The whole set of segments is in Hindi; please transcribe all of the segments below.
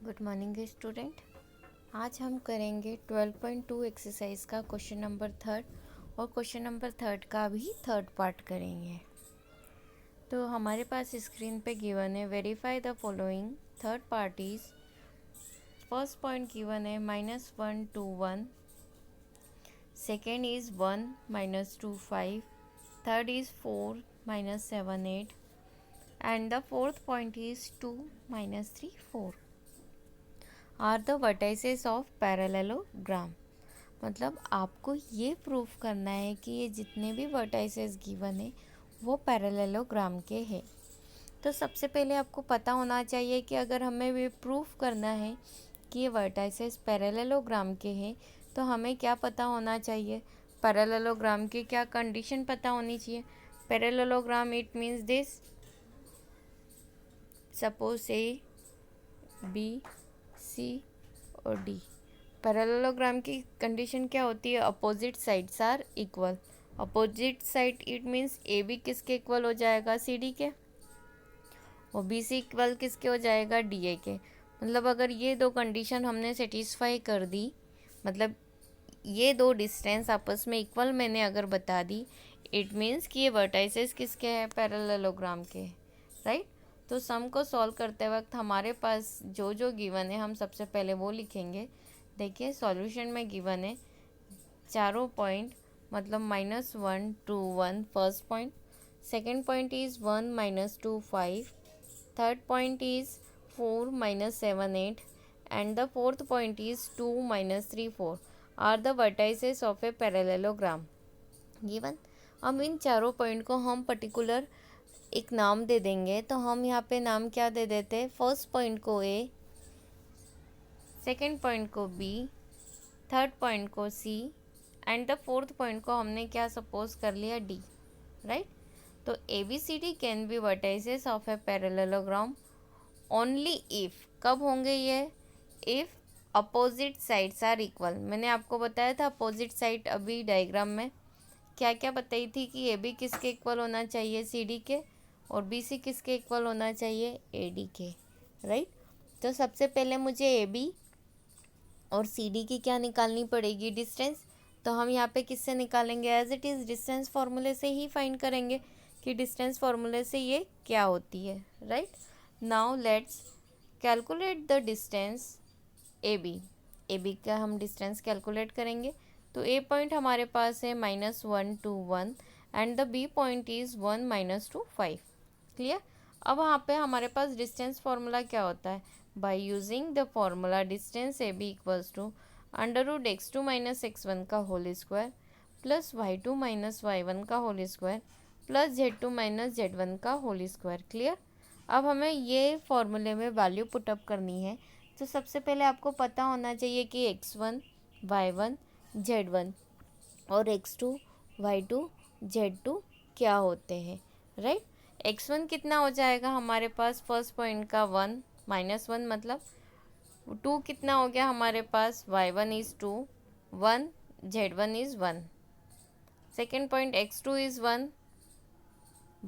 Good morning student. आज हम करेंगे 12.2 एक्सरसाइज का क्वेश्चन नंबर थर्ड और क्वेश्चन नंबर थर्ड का भी थर्ड पार्ट करेंगे। तो हमारे पास स्क्रीन पे गिवन है verify the following. Third part is first point given है -1 2 1, second is 1 -2 5, third is 4 -7 8 and the fourth point is 2 -3 4 are the vertices of parallelogram. मतलब आपको ये प्रूफ करना है कि ये जितने भी वर्टाइसेस गिवन है वो पैरेललोग्राम के हैं। तो सबसे पहले आपको पता होना चाहिए कि अगर हमें ये प्रूफ करना है कि ये वर्टाइसेस पैरेललोग्राम के हैं तो हमें क्या पता होना चाहिए, पैरेललोग्राम की क्या कंडीशन पता होनी चाहिए। Parallelogram it means this, suppose A B C और डी। पैरेललोग्राम की कंडीशन क्या होती है, opposite sides are equal. Opposite side it means A B किसके इक्वल हो जाएगा, सी डी के, और बी सी इक्वल किसके हो जाएगा, डी ए के। मतलब अगर ये दो कंडीशन हमने सेटिस्फाई कर दी, मतलब ये दो डिस्टेंस आपस में इक्वल मैंने अगर बता दी, इट मीन्स कि ये वर्टाइसेस किसके हैं, पैरेललोग्राम के, राइट। तो सम को सॉल्व करते वक्त हमारे पास जो जो गिवन है हम सबसे पहले वो लिखेंगे। देखिए सॉल्यूशन में गिवन है चारों पॉइंट, मतलब -1 2 1 first point, second point is 1 -2 5, third point is 4 -7 8 and the fourth point is 2 -3 4 are the vertices of a parallelogram given. अब इन चारों पॉइंट को हम पर्टिकुलर एक नाम दे देंगे। तो हम यहाँ पे नाम क्या दे देते हैं, फर्स्ट पॉइंट को ए, सेकेंड पॉइंट को बी, थर्ड पॉइंट को C and the fourth point को हमने क्या सपोज कर लिया, डी, राइट। तो A B C D can be vertices of a parallelogram only if, कब होंगे ये, if opposite sides are equal. मैंने आपको बताया था अपोजिट साइड अभी डायग्राम में क्या क्या बताई थी कि ए बी किसके इक्वल होना चाहिए, सी डी के, और बी सी किसके इक्वल होना चाहिए, ए डी के, राइट। तो सबसे पहले मुझे ए बी और सी डी की क्या निकालनी पड़ेगी, डिस्टेंस। तो हम यहाँ पे किससे निकालेंगे, एज इट इज़ डिस्टेंस फार्मूले से ही फाइंड करेंगे कि डिस्टेंस फार्मूले से ये क्या होती है, right. Now let's calculate the distance A B. A B का हम डिस्टेंस कैलकुलेट करेंगे। तो ए पॉइंट हमारे पास है -1 2 1 and the B point is 1 -2 5, clear. अब वहाँ पे हमारे पास डिस्टेंस फार्मूला क्या होता है, by using the formula distance A B equals to √x2 - x1 का whole square plus y2 - y1 का whole square plus z2 - z1 का होल स्क्वायर, क्लियर। अब हमें ये फॉर्मूले में वैल्यू पुटअप करनी है। तो सबसे पहले आपको पता होना चाहिए कि x1 y1 z1 और x2 y2 z2 क्या होते हैं, राइट। x1 कितना हो जाएगा हमारे पास, फर्स्ट पॉइंट का 1 -1, मतलब 2 कितना हो गया हमारे पास, y1 is 2 1 z1 is 1, second point x2 is 1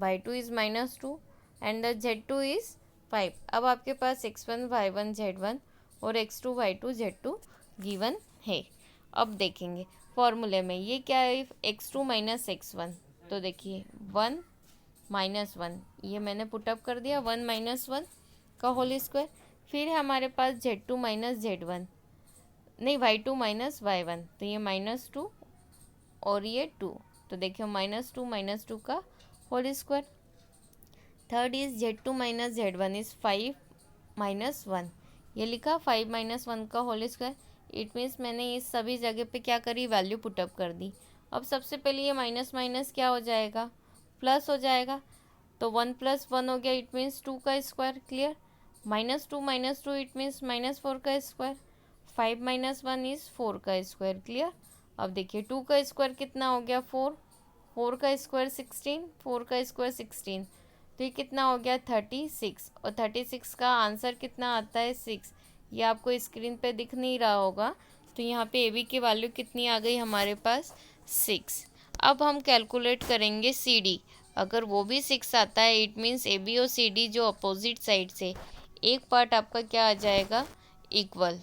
y2 is -2 and the z2 is 5। अब आपके पास x1 y1 z1 और x2 y2 z2 गिवन है। अब देखेंगे फॉर्मूले में ये क्या है, x2 - x1। तो देखिए 1 -1 ये मैंने पुटअप कर दिया, 1 -1 का होल स्क्वायर। फिर हमारे पास z2 - z1, नहीं y2 - y1, तो ये -2 और ये 2, तो देखिए -2 का whole square. Third is z2 - z1 is 5 -1, ये लिखा 5 -1 का होल स्क्वायर। इट मीन्स मैंने इस सभी जगह पे क्या करी, वैल्यू पुटअप कर दी। अब सबसे पहले ये माइनस माइनस क्या हो जाएगा, प्लस हो जाएगा। तो 1 + 1 हो गया, इट मीन्स 2 का स्क्वायर, क्लियर। -2 इट मीन्स -4 का स्क्वायर। 5 - 1 इज़ 4 का स्क्वायर, क्लियर। अब देखिए 2 का स्क्वायर कितना हो गया, 4, 4 का स्क्वायर 16, 4 का स्क्वायर 16, तो ये कितना हो गया 36, और 36 का आंसर कितना आता है 6। ये आपको स्क्रीन पे दिख नहीं रहा होगा। तो यहाँ पे ए बी की वैल्यू कितनी आ गई हमारे पास, 6। अब हम कैलकुलेट करेंगे सी डी। अगर वो भी 6 आता है, इट मीन्स ए बी और सी डी जो अपोजिट साइड से, एक पार्ट आपका क्या आ जाएगा, equal.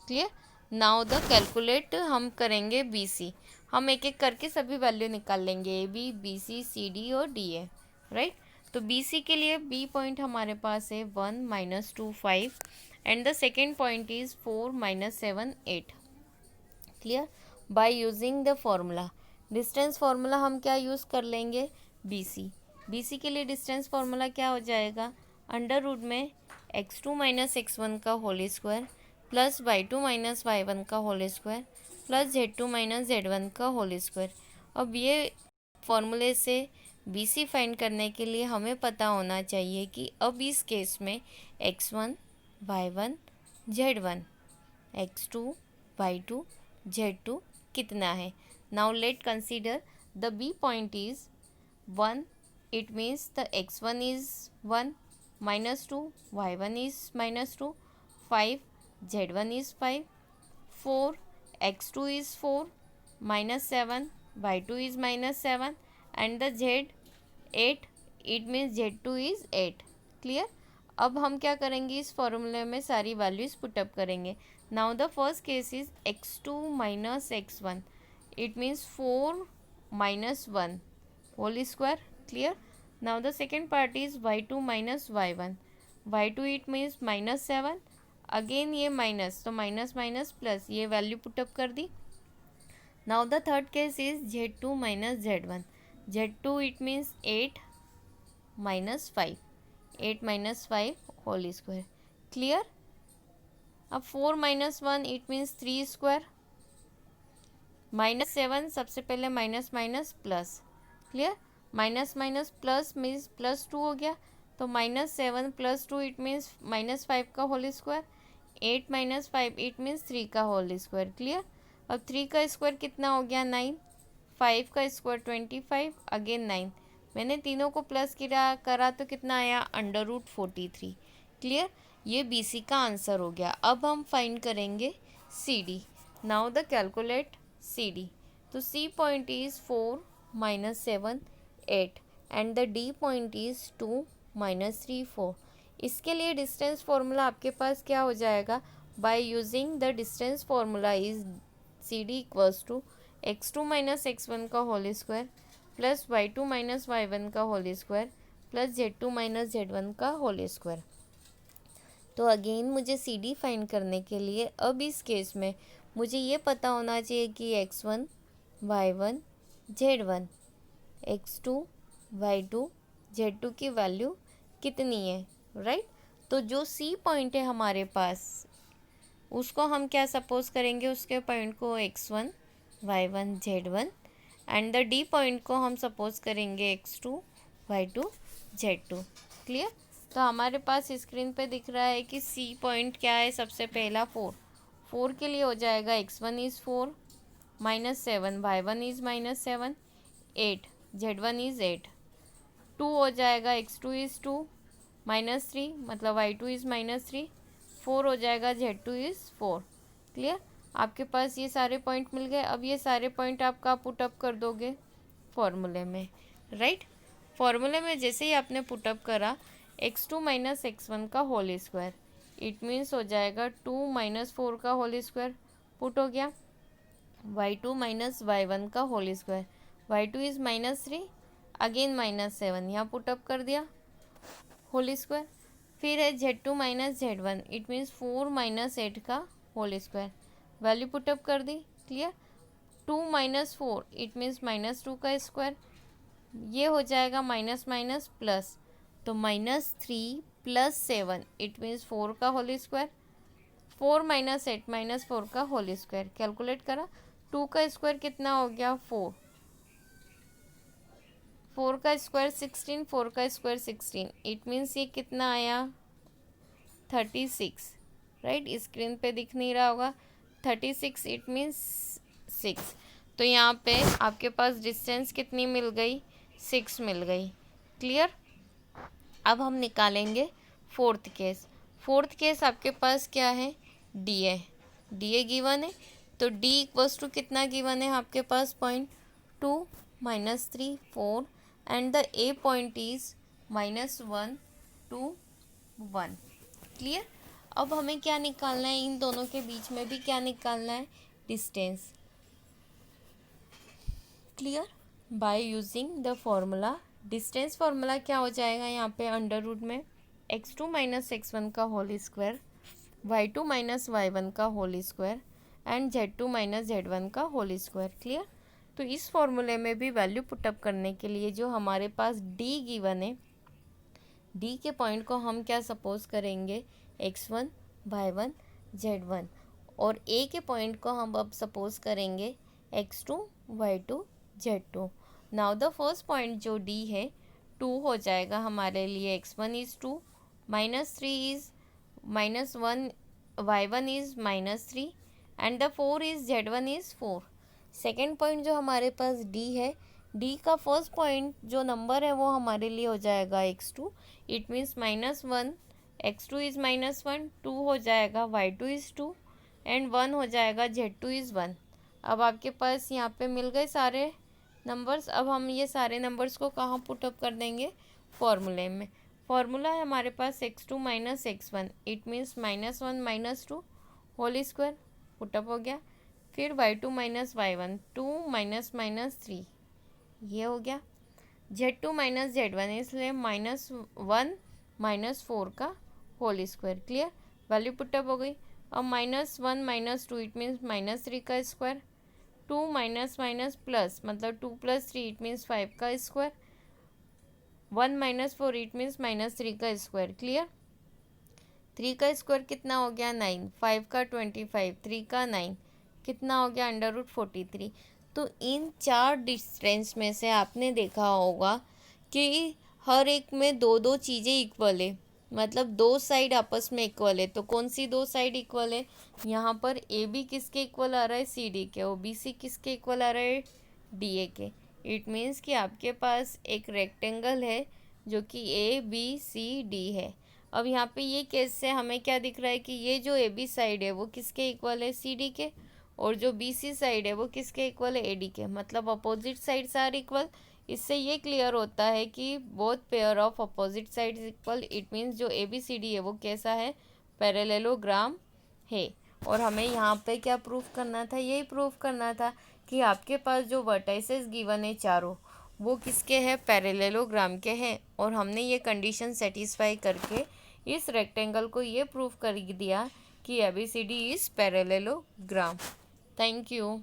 Clear. Now the calculate हम करेंगे बी सी। हम एक एक करके सभी वैल्यू निकाल लेंगे, A B, B C, C D और डी ए, राइट। तो बी सी के लिए बी पॉइंट हमारे पास है 1 -2 5 and the second point is 4 -7 8। Clear. Bye using the formula, distance formula हम क्या यूज़ कर लेंगे, बी सी। बी सी के लिए डिस्टेंस फार्मूला क्या हो जाएगा, अंडर रूट में x2 - x1 का whole square plus y2 - y1 का whole square plus z2 - z1 का होल स्क्वायर। अब ये फॉर्मूले से बी सी फाइंड करने के लिए हमें पता होना चाहिए कि अब इस केस में x1 y1 z1 x2 y2 z2 कितना है। Now let consider the B point is 1, it means the x1 is 1 -2 y1 is -2 5 z1 is 5 4 x2 is 4 -7 y2 is -7 and the z 8, it means z2 is 8। Clear. अब हम क्या करेंगे, इस फॉर्मूले में सारी वैल्यूज पुटअप करेंगे। Now the first case is x2 - x1, it means 4 - 1 whole square. Clear. Now the second part is y2 - y1, y2 it means -7, again ये माइनस, तो माइनस माइनस प्लस, ये वैल्यू पुटअप कर दी। Now the third case is z2 - z1, z2 it means 8 -5, 8 - 5 whole square. Clear. अब 4 - 1 इट मीन्स 3 स्क्वायर, -7 सबसे पहले minus minus plus. Clear. Minus minus plus means +2 हो गया, तो -7 + 2 इट मीन्स -5 का होल स्क्वायर, 8 - 5 इट मीन्स 3 का होल स्क्वायर। क्लियर। अब 3 का स्क्वायर कितना हो गया, 9, 5 का स्क्वायर 25, अगेन 9, मैंने तीनों को प्लस करा तो कितना आया, √43। क्लियर। ये बी सी का आंसर हो गया। अब हम फाइंड करेंगे C D. Now the calculate C D. तो C point is 4 -7 8 and the D point is 2 -3 4। इसके लिए डिस्टेंस फार्मूला आपके पास क्या हो जाएगा, by using the distance formula is C D equals to x2 - x1 का whole square plus y2 - y1 का whole square plus z2 - z1 का होल स्क्वायर। तो अगेन मुझे सी डी फाइंड करने के लिए अब इस केस में मुझे ये पता होना चाहिए कि x1 y1 z1 x2 y2 z2 की वैल्यू कितनी है, राइट। तो जो सी पॉइंट है हमारे पास, उसको हम क्या सपोज करेंगे, उसके पॉइंट को x1 y1 z1 and the D point को हम सपोज करेंगे x2 y2 z2। क्लियर। तो हमारे पास स्क्रीन पे दिख रहा है कि सी पॉइंट क्या है, सबसे पहला 4, 4 के लिए हो जाएगा x1 is 4 -7 y1 is -7 8 z1 is 8, 2 हो जाएगा x2 इज़ 2 -3 मतलब y2 इज़ -3, 4 हो जाएगा z2 इज़ 4। क्लियर। आपके पास ये सारे पॉइंट मिल गए। अब ये सारे पॉइंट आपका पुटअप कर दोगे फॉर्मूले में, राइट। फॉर्मूले में जैसे ही आपने पुटअप करा x2 - x1 का होल स्क्वायर, इट मीन्स हो जाएगा 2 - 4 का होल स्क्वायर पुट हो गया, y2 - y1 का whole square, y2 is -3, again -7 यहाँ पुटअप कर दिया होल स्क्वायर। फिर है z2 - z1, इट मीन्स 4 - 8 का होल स्क्वायर, वैल्यू पुटअप कर दी। क्लियर। 2 - 4 इट मीन्स -2 का स्क्वायर, ये हो जाएगा माइनस माइनस प्लस, तो -3 + 7 इट मीन्स 4 का होल स्क्वायर, 4 - 8 -4 का होल स्क्वायर। कैलकुलेट करा, 2 का स्क्वायर कितना हो गया, 4, 4 का स्क्वायर 16, 4 का स्क्वायर 16, इट मीन्स ये कितना आया, 36, राइट। स्क्रीन पे दिख नहीं रहा होगा, 36 इट मीन्स 6। तो यहाँ पे आपके पास डिस्टेंस कितनी मिल गई, 6 मिल गई। क्लियर। अब हम निकालेंगे फोर्थ केस। फोर्थ केस आपके पास क्या है, डी है, डी ए गिवन है, तो डी इक्वल्स टू कितना गिवन है आपके पास, point 2 -3 4 and the A point is -1 2 1। Clear. अब हमें क्या निकालना है, इन दोनों के बीच में भी क्या निकालना है, distance. Clear? Bye using the formula, distance formula क्या हो जाएगा यहाँ पे, अंडर रूट में x2 माइनस x1 का whole square, y2 minus y1 का whole square and z2 minus z1 का होल स्क्वायर। क्लियर? तो इस फॉर्मूले में भी वैल्यू पुटअप करने के लिए जो हमारे पास d गिवन है, d के पॉइंट को हम क्या सपोज करेंगे, x1 y1 z1, और a के पॉइंट को हम अब सपोज करेंगे x2 y2 z2। Now the first point जो d है 2 हो जाएगा हमारे लिए, x1 is 2, -3 is -1, y1 is -3 and the 4 is z1 is 4। Second point जो हमारे पास d है, d का फर्स्ट पॉइंट जो नंबर है वो हमारे लिए हो जाएगा x2, it means -1, x2 is -1, 2 हो जाएगा, y2 इज़ 2 एंड 1 हो जाएगा, z2 इज़ 1। अब आपके पास यहाँ पे मिल गए सारे नंबर्स। अब हम ये सारे नंबर्स को कहाँ पुटअप कर देंगे, फॉर्मूले में। फॉर्मूला है हमारे पास x2 minus x1, it means -1 -2 whole square, put up हो गया। फिर y2 माइनस y1, 2 -3, ये हो गया। z2 माइनस z1, इसलिए -1 -4 का whole square. Clear? Value put up हो गई। अब -1 -2, इट मीन्स -3 का स्क्वायर, 2 माइनस माइनस प्लस मतलब 2 + 3, इट मीन्स 5 का स्क्वायर, 1 - 4, इट मीन्स -3 का स्क्वायर। क्लियर? 3 का स्क्वायर कितना हो गया, 9, 5 का 25, 3 का 9, कितना हो गया, √43। तो इन चार डिस्टेंस में से आपने देखा होगा कि हर एक में दो दो चीज़ें इक्वल है, मतलब दो साइड आपस में इक्वल है। तो कौन सी दो साइड इक्वल है, यहाँ पर ए बी किसके इक्वल आ रहा है, सी डी के, और बी सी किसके इक्वल आ रहा है, डी ए के। इट मीन्स कि आपके पास एक रेक्टेंगल है जो कि ए बी सी डी है। अब यहाँ पे ये केस से हमें क्या दिख रहा है कि ये जो ए बी साइड है वो किसके इक्वल है, सी डी के, और जो बी सी साइड है वो किसके इक्वल है, ए डी के, मतलब अपोजिट साइड्स आर इक्वल। इससे ये क्लियर होता है कि both pair of opposite sides equal, it means जो ए बी सी डी है वो कैसा है, पैरेललोग्राम है। और हमें यहाँ पे क्या प्रूफ करना था, यही प्रूफ करना था कि आपके पास जो वर्टाइसेस गिवन है चारों, वो किसके हैं, पैरेललोग्राम के हैं। और हमने ये कंडीशन सेटिस्फाई करके इस रेक्टेंगल को ये प्रूफ कर दिया कि ABCD is parallelogram. Thank you.